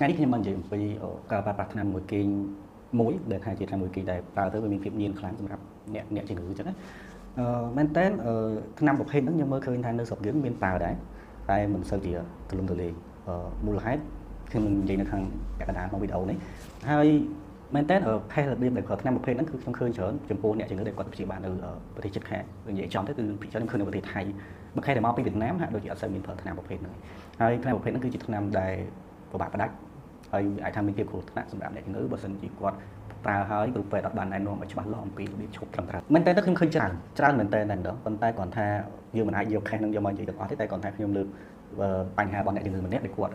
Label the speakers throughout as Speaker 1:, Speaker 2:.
Speaker 1: ថ្ងៃនេះខ្ញុំបាននិយាយអំពីការប្រើប្រាស់ថ្នាំមួយគេងមួយដែលថាជាថ្នាំមួយគេងដែលប្រើទៅវាមានភាពញៀនខ្លាំងសម្រាប់អ្នកជំងឺអញ្ចឹងណាមែនតើថ្នាំប្រភេទហ្នឹងខ្ញុំមើលឃើញថានៅស្រុកយើងមានប្រើដែរតែមិនសូវជាទូលំទូលាយមូលហេតុខ្ញុំនឹងនិយាយនៅខាងពាក់កណ្ដាលក្នុងវីដេអូនេះហើយមែនតើផេះរបៀបដែលប្រើថ្នាំប្រភេទហ្នឹងគឺខ្ញុំឃើញច្រើនចំពោះអ្នកជំងឺដែលគាត់ព្យាបាលនៅប្រទេសជិតខាងនិយាយចំទៅគឺភាគច្រើនខ្ញុំឃើញនៅប្រទេសថៃបើខែដែលមកពីវៀតណាមហាក់ដូចជាអត់សូវមានប្រើថ្នាំប្រភេទហ្នឹងហើយថ្នាំប្រភេទហ្នឹងគឺជាថ្នាំដែលពិបាកផ្ដាច់ហើយអាចថាមានភាពគ្រោះថ្នាក់សម្រាប់អ្នកជំងឺបើសិនជាគាត់ប្រើហើយគ្រូពេទ្យអត់បានណែនាំឲ្យច្បាស់លាស់អំពីរបៀបឈប់ត្រឹមត្រូវមែនតើខ្ញុំឃើញច្រើនមែនតើតែម្ដងប៉ុន្តែគ្រាន់ថាយើងមិនអាចយកខេសហ្នឹងយកមកនិយាយទាំងអស់ទេតែគ្រាន់តែខ្ញុំលើកបញ្ហារបស់អ្នកជំងឺម្នាក់ដែលគាត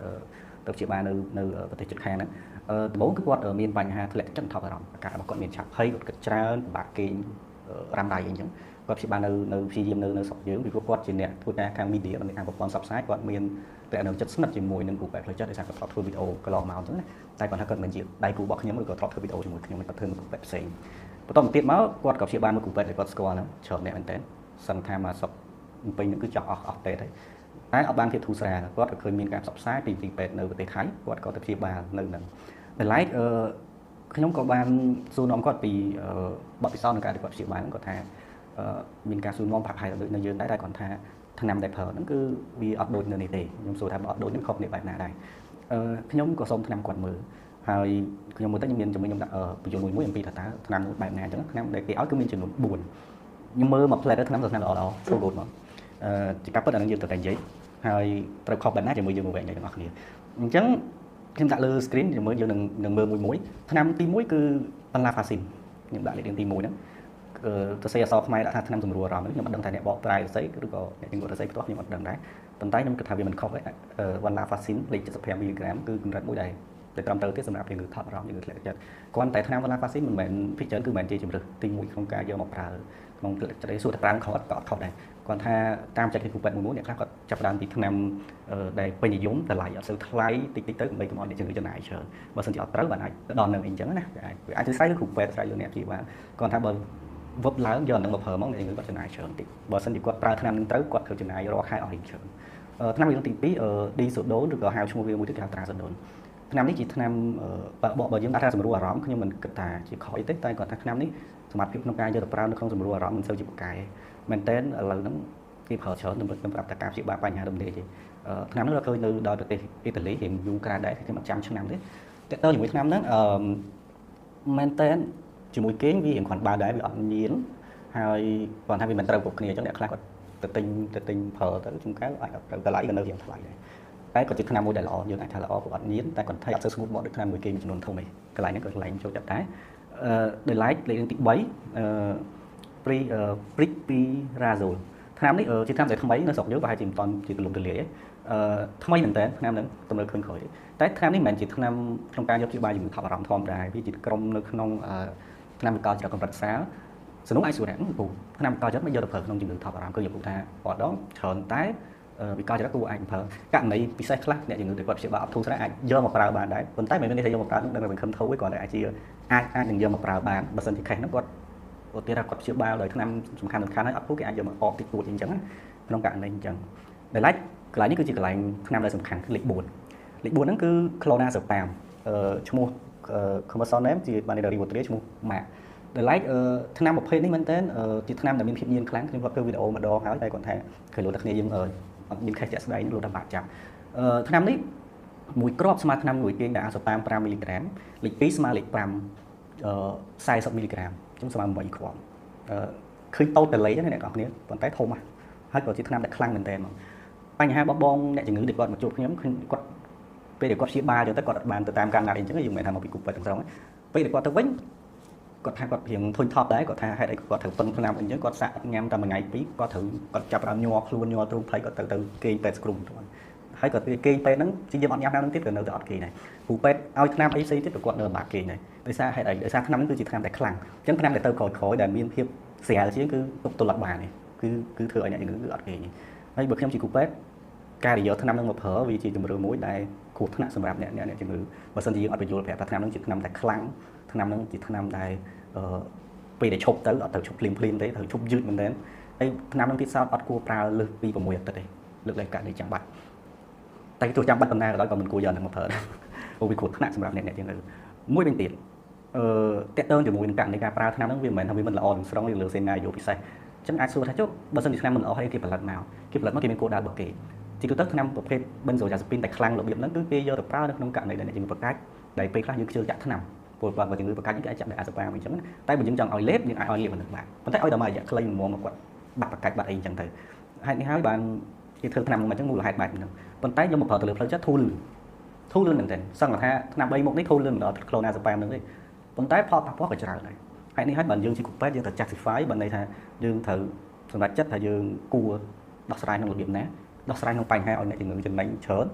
Speaker 1: ់ទៅព្យាបាលនៅប្រទេសជិតខាងហ្នឹងដំបូងគឺគាត់មានបញ្ហាធ្លាក់ចិត្តថប់អារម្មណ៍អាការរបស់គាត់មានឆាប់ភ័យគាត់គិតច្រើនពិបាកគេងរ៉ាំរ៉ៃអីចឹងគាត់ព្យាបាលនៅព្យាយាមនៅស្រុកយើងពីព្រោះគាត់ជាអ្នកធ្វើការខាង media និងខាងប្រព័ន្ធផ្សព្វផ្សាយគាត់មានតែនៅចិត្តស្និទ្ធជាមួយនឹងគ្រូពេទ្យផ្លូវចិត្តដោយសារគាត់ធ្លាប់ធ្វើវីដេអូកន្លងមកអញ្ចឹងណាតែគាត់ថាគាត់មិនជាដៃគូរបស់ខ្ញុំឬក៏ធ្លាប់ធ្វើវីដេអូជាមួយខ្ញុំគាត់ធ្វើមួយគ្រូពេទ្យផ្សេងបន្តមកទៀតមកគាត់ក៏ព្យាបាលមួយគ្រូពេទ្យដែលគាត់ស្គាល់ហ្នឹងច្រើនអ្នកមែនតើសង្ឃថាមកស្រុកពេញហ្នឹងគឺចង់អស់ពេទ្យហើយតែអត់បានភាពធូរស្រាលគាត់ក៏ឃើញមានការផ្សព្វផ្សាយពីពេទ្យនៅប្រទេសថៃគាត់ក៏ទៅព្យាបាលនៅហ្នឹងដែលឡែកខ្ញុំក៏បានសួរនាំគាត់ពីបទពិសោធន៍នៃការគាត់ព្យាបាលហ្នឹងគាត់ថាមានការសួរនាំប្រហែលដូចនៅយើងដែរតែគាត់ថាថ្នាំដែលប្រើហ្នឹងគឺវាអត់ដូចនៅនេះទេខ្ញុំសួរថាបើអត់ដូចនេះខុសគ្នាបែបណាដែរខ្ញុំក៏សូមថ្នាំគាត់មើលហើយខ្ញុំមើលទៅខ្ញុំមានជំនាញខ្ញុំដាក់បញ្យលមួយអំពីថាតើថ្នាំបែបណាអញ្ចឹងថ្នាំដែលគេឲ្យគឺមានចំនួន4ខ្ញុំមើលមកផ្លែទៅថ្នាំល្អល្អ so good មកជាការពិតអានឹងយើងទៅតែនិយាយហើយត្រូវខុសបែបណាជាមួយយើងមកវិញទាំងអស់គ្នាអញ្ចឹងខ្ញុំដាក់លើ screen យើងមើលយើងនឹងមើលមួយថ្នាំទី1គឺបន្លាហ្វាស៊ីនខ្ញុំដាក់លេខទី1ហ្នឹងទៅសេអសរខ្មែរដាក់ថាថ្នាំសម្រួលអារម្មណ៍ខ្ញុំអត់ដឹងថាអ្នកបកប្រែទៅស្អីឬក៏អ្នកជំងឺទៅស្អីផ្ទាល់ខ្ញុំអត់ដឹងដែរប៉ុន្តែខ្ញុំគិតថាវាមិនខុសទេវ៉ាន់ឡាហ្វាស៊ីនលេខ75មីលីក្រាមគឺកម្រិតមួយដែលត្រឹមត្រូវទេសម្រាប់ជំងឺថប់អារម្មណ៍ជំងឺធ្លាក់ចិត្តគ្រាន់តែថ្នាំវ៉ាន់ឡាហ្វាស៊ីនមិនមែនភិកច្រើនគឺមិនមែនជាជំរើសទី1ក្នុងការយកមកប្រើក្នុងធ្លាក់ចិត្តទេសួរតែប្រើខុសអត់ក៏អត់ខុសដែរគ្រាន់ថាតាមចិត្តគ្រូពេទ្យមួយអ្នកខ្លះគាត់ចាប់ផ្ដើមពីថ្នាំដែលពេញនិយមតម្លៃអត់សូវថ្លៃតិចទៅដើម្បីកុំឲ្យអ្នកជំងឺចំណាយច្រើនបើមិនជាអត់ត្រូវបានអាចដល់នឹងអីចឹងណាវាអាចស្រ័យលើគ្រូពេទ្យស្រ័យលើអ្នកព្យាបាលគ្រាន់ថាបើវឹបឡើងយកនឹងមកប្រើមកអ្នកជំងឺគាត់ចំណាយច្រើនតិចបើមិនជាគាត់ប្រើថ្នាំនឹងត្រូវគាត់ត្រូវចំណាយរាល់ខែអស់រៀងច្រើនថ្នាំទី2ឌីសូដូនឬក៏ហៅឈ្មោះវាមួយទៀតគេហៅត្រាសូដូនថ្នាំនេះជាថ្នាំបើយើងដាក់ថាសម្រួលអារម្មណ៍ខ្ញុំមិនគិតថាជាខុសអីទេតែគាត់ថាថ្នាំនេះសមត្ថភាពក្នុងការយកទៅប្រើនៅក្នុងសម្រួលអារម្មណ៍មិនសូវជាប្រកែមែនតើឥឡូវហ្នឹងគេប្រើច្រើនសម្រាប់តែការព្យាបាលបញ្ហារំលាយទេថ្នាំនេះเราឃើញនៅដល់ប្រទេសអ៊ីតាលីរៀងយូរក្រៅដែរខ្ញុំអត់ចាំឆ្នាំទេតើតើជាមួយថ្នាំហ្នឹងមែនតើជាមួយគេងវារៀងគ្រាន់បើដែរវាអត់ញៀនហើយគាត់ថាវាមិនត្រូវគ្រប់គ្នាអញ្ចឹងអ្នកខ្លះគាត់ទៅទិញប្រើទៅជួនកាលអាចអត់ត្រូវតម្លៃក៏នៅរៀងថ្លៃដែរតែក៏ជាថ្នាំមួយដែលល្អយើងអាចថាល្អព្រោះអត់ញៀនតែគាត់ថៃអត់សូវស្ងួតមកដូចថ្នាំមួយគេងចំនួនធំឯងកន្លែងហ្នឹងក៏កន្លែងចូលចិត្តដែរដែលឡែកលេខទី3Pripirazoleថ្នាំនេះជាថ្នាំដែលថ្មីនៅស្រុកយើងប្រហែលជាមិនតាន់ជាទូលំទូលាយថ្មីមែនតើថ្នាំហ្នឹងទំនើបឃើញក្រោយតែថ្នាំនេះមិនមែនជាថ្នាំក្នុងការយកព្យាបាលជំងឺថប់អារម្មណ៍ធម្មតាវាជាក្រុមនៅក្នុងថ្នាំវិកលចរកម្រិតសាលសនុកអាចសួរថាពូថ្នាំវិកលចរមិនយកទៅប្រើក្នុងជំងឺថប់អារម្មណ៍គឺយកពូថាអត់ដងច្រើនតែវិកលចរគួរអាចប្រើករណីពិសេសខ្លះអ្នកជំងឺដែលគាត់ព្យាបាលអត់ធូរស្រាលអាចយកមកប្រើបានដែរប៉ុន្តែមិនមែនថាយកមកប្រើនឹងមិនខំធូរទេគាត់តែអាចនឹងយកមកប្រើបានបើសិនជាខេសហ្នឹងគាត់ឧទាហរណ៍គាត់ព្យាបាលដោយថ្នាំសំខាន់ហើយអត់ពូគេអាចយកមកអបតិចតួចអញ្ចឹងក្នុងករណីអញ្ចឹងដែលឡែកកន្លែងនេះគឺជាកន្លែងថ្នាំដែលសំខាន់គឺលេខ4ហ្នឹងគឺ Clonazepam ឈ្មោះ commercial name ជា Vanilla Rivotril ឈ្មោះ MAC ដែលឡែកថ្នាំប្រភេទនេះមែនតើជាថ្នាំដែលមានភាពញៀនខ្លាំងខ្ញុំគាត់ធ្វើវីដេអូម្ដងហើយតែគាត់ថាឃើញលោកតែគ្នាយើងអត់មានខេសជាក់ស្ដែងលោកតែបាក់ចាប់ថ្នាំនេះមួយគ្រាប់ស្មើថ្នាំមួយគេងដែលអាសូតាម5មីលីក្រាមលេខ2ស្មើលេខ5 40មីលីក្រាមអញ្ចឹងស្មើ8គ្រាប់ឃើញតូតតលេហ្នឹងអ្នកនរគ្នាប៉ុន្តែធំហើយក៏ជាថ្នាំដែលខ្លាំងមែនតើមកបញ្ហាបងអ្នកជំងឺដែលគាត់មកជួបខ្ញុំគាត់ពេលដែលគាត់ព្យាបាលអញ្ចឹងទៅគាត់អត់បានទៅតាមការណាត់អីអញ្ចឹងយើងមិនថាមកពីគូពេទ្យទាំងស្រុងពេលដែលគាត់ទៅវិញគាត់ថាគាត់រៀងធុញថប់ដែរគាត់ថាហេតុអីគាត់ត្រូវពឹងថ្នាំអញ្ចឹងគាត់សាក់ញ៉ាំតែមួយថ្ងៃពីរគាត់ចាប់បានញ័រខ្លួនញ័រទ្រូងផ្លៃគាត់ទៅគេងពេទ្យស្គ្រុំទៅហើយគាត់គេងពេទ្យហ្នឹងជាយើងអត់ញ៉ាំថ្នាំហ្នឹងទៀតក៏នៅតែអត់គេដែរគ្រូពេទ្យឲ្យថ្នាំអីផ្សេងទៀតក៏គាត់នៅបាក់គេដែរដោយសារហេតុអីដោយសារថ្នាំហ្នឹងគឺជាថ្នាំដែលខ្លាំងអញ្ចឹងថ្នាំដែលទៅក្រោយដែលមានភាពស្រាលជាងគឺទុកទល់អត់បានទេគឺធ្វើឲ្យអ្នកជំងឺគឺអត់គេហើយបើខ្ញុំជាគ្រូពេទ្យការដែលយកថ្នាំហ្នឹងមកប្រើវាជាជំរឿមួយដែលគ្រោះថ្នាក់សម្រាប់អ្នកជំងឺបើមិនជាយើងអត់បញ្យល់ប្រាប់ថាថ្នាំហ្នឹងជាថ្នាំដែលខ្លាំងថ្នាំហ្នឹងជាថ្នាំដែលពេលដែលឈប់ទៅអត់ទៅឈប់ភ្លាមទេត្រូវឈប់យឺតមែនទែនហើយថ្នាំហ្នឹងទៀតសោតអត់គួរប្រើលើសពី6អាទិត្យទេលើកលែងករណីចាំបាច់តែទោះចាំបាច់ប៉ុណ្ណាក៏ដោយក៏មិនគួរយកហ្នឹងមកប្រើដែរ vì cuộc nạnសម្រាប់អ្នកជំងឺមួយវិញទៀតតេតើជាមួយនឹងករណីការប្រើថ្នាំហ្នឹងវាមិនមែនថាវាមិនល្អនឹងស្រង់លើសេណារីយ៉ូពិសេសអញ្ចឹងអាចសួរថាចុះបើសិនជាថ្នាំមិនល្អហើយគេផលិតមកគេមានគោលដៅរបស់គេទីទៅថ្នាំប្រភេទ benzodiazepine តែខ្លាំងរបៀបហ្នឹងគឺគេយកទៅប្រើនៅក្នុងករណីដែលអ្នកជំងឺប្រកាច់ដែលពេលខ្លះយើងខ្ជិលចាក់ថ្នាំពលបើជំងឺប្រកាច់គេអាចចាក់ដោយអាសប៉ាអញ្ចឹងតែបើយើងចង់ឲ្យលេបយើងអាចឲ្យលេបមិនបានប៉ុន្តែឲ្យតែមករយៈខ្លីមួយមកគាត់បាត់ប្រកាច់បាត់អីអញ្ចឹងទៅហេតុនេះហើយបានគេធ្វើថ្នាំហ្នឹងអញ្ចឹងមូលហេតុបែបហ្នឹងប៉ុន្តែខ្ញុំមកប្រើទៅលើផ្លូវចិត្តធូរលឿនមែនទែនសឹងថាថ្នាំ3មុខនេះធូរលឿនដល់ក្លូណាសប៉ាហ្នឹងទេប៉ុន្តែផលប៉ះពាល់ក៏ច្រើនដែរហេតុនេះហើយបើយើងជាគ្រូពេទ្យយើងត្រូវ justify បើន័យថាយើងត្រូវសម្រេចចិត្តថាយើងគួរដោះស្រាយក្នុងរបៀបណាដោះស្រាយក្នុងបញ្ហាឲ្យអ្នកជំងឺចំណេញច្រើន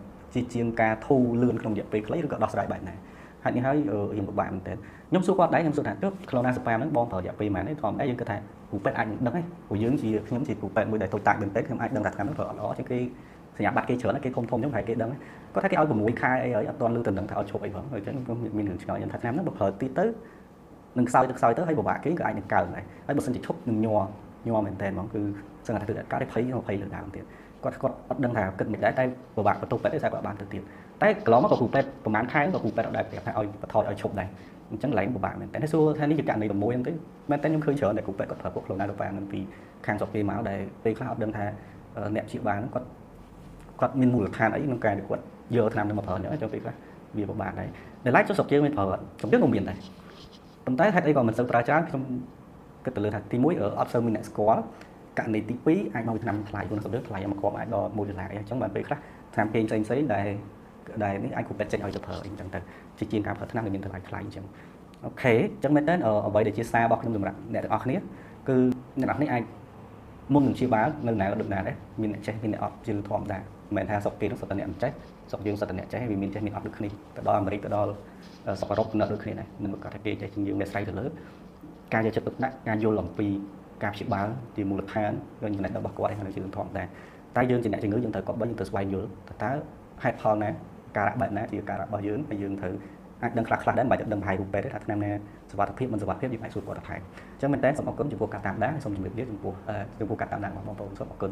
Speaker 1: ជាងការធូរលឿនក្នុងរយៈពេលខ្លីឬក៏ដោះស្រាយបែបណាហេតុនេះហើយខ្ញុំពិបាកមែនទែនខ្ញុំសួរគាត់ដែរខ្ញុំសួរថាក្លូណាសប៉ាហ្នឹងបងប្រើរយៈពេលប៉ុន្មានទេធម្មតាយើងគិតថាគ្រូពេទ្យអាចនឹងដឹងទេព្រោះយើងជាខ្ញុំជាគ្រូពេទ្យមួយដែលតូចតាចមែនទែនខ្ញុំអាចដឹងថាថ្នាំហ្នឹងប្រើអត់ល្អជាងគេសញ្ញាបត្រគេច្រើនគេធំខ្ញុំហើយគេដឹងគាត់ថាគេឲ្យ6ខែអីហើយអត់ទាន់លឺទៅដឹងថាឲ្យឈប់អីផងអញ្ចឹងខ្ញុំមានរឿងឆ្ងល់ថាថ្នាំហ្នឹងបើប្រើទីទៅនឹងខ្សោយទៅហើយពិបាកគេក៏អាចនឹងកើនដែរហើយបើសិនជាឈប់នឹងញ័រមែនទែនហ្មងគឺសឹងថាធ្វើកើត20លើដើមទៀតគាត់អត់ដឹងថាគិតមិនដែរតែពិបាកបន្ទប់ពេទ្យទេតែគាត់បានទៅទៀតតែកន្លងមកក៏គ្រូពេទ្យប្រហែលខែក៏គ្រូពេទ្យអត់ដែរប្រាប់ថាឲ្យបន្ថយឲ្យឈប់ដែរអញ្ចឹងឡើងពិបាកមែនតែសួរថានេះជាករណី6ហ្នឹងទេមែនតែខ្ញុំឃើញច្រើនតែគ្រូពេទ្យគាត់ប្រើពួកក្លូណាសប៉ាហ្នឹងពីខាងស្រុកគេមកដែលពេលខ្លះអត់ដឹងថាអ្នកព្យាបាលហ្នឹងគាត់មានមូលដ្ឋានអីក្នុងការដែលគាត់យកថ្នាំហ្នឹងមកប្រើអញ្ចឹងពេលខ្លះវាពិបាកដែរដែលឡែកចុះស្រុកយើងមានប្រើស្រុកយើងក៏មានដែរប៉ុន្តែហេតុអីក៏មិនសូវប្រើច្រើនខ្ញុំគិតទៅលើថាទី1អត់សូវមានអ្នកស្គាល់ករណីទី2អាចមកថ្នាំថ្លៃព្រោះសម្រាប់ថ្លៃមកគ្រាប់អាចដល់$1អញ្ចឹងបានពេលខ្លះថ្នាំពេងផ្សេងដែលនេះអាចគ្រូពេទ្យចេញឲ្យទៅប្រើអីអញ្ចឹងទៅជាការប្រើថ្នាំដែលមានតម្លៃថ្លៃអញ្ចឹងអូខេអញ្ចឹងមែនតើអ្វីដែលជាសាររបស់ខ្ញុំសម្រាប់អ្នកទាំងអស់គ្នាគឺអ្នកទាំងអស់គ្នាអាចមុននឹងព្យាបាលនៅណាដូចណាដែរមានអ្នកចេះមានអ្នកអត់ជាធម្មតាមិនមែនថាស្រុកគេនឹងសុទ្ធតែអ្នកមិនចេះស្រុកយើងសុទ្ធតែអ្នកចេះវាមានចេះមានអត់ដូចគ្នាទៅដល់អាមេរិកទៅដល់ស្រុកអឺរ៉ុបនៅដូចគ្នាដែរមិនប្រកាសថាគេចេះជាងយើងអ្នកស្រ័យទៅលើការយកចិត្តទុកដាក់ការយល់អំពីការព្យាបាលជាមូលដ្ឋាននិងចំណេះដឹងរបស់គាត់ឯងជាធម្មតាតែយើងជាអ្នកជំងឺយើងត្រូវគាត់បើយើងត្រូវស្វែងយល់តើហេតុផលណាការៈបែបណាជាការៈរបស់យើងហើយយើងត្រូវអាចដឹងខ្លះដែរមិនបាច់ដឹងប្រហែលរូបពេទ្យទេថាថ្នាំណាសុវត្ថិភាពមិនសុវត្ថិភាពយើងអាចសួរគាត់ទៅថែមអញ្ចឹងមែនតើសូមអរគុណចំពោះការតាមដានសូមជម្រាបលាចំពោះការតាមដានរបស់បងប្អូនសូមអរគុណ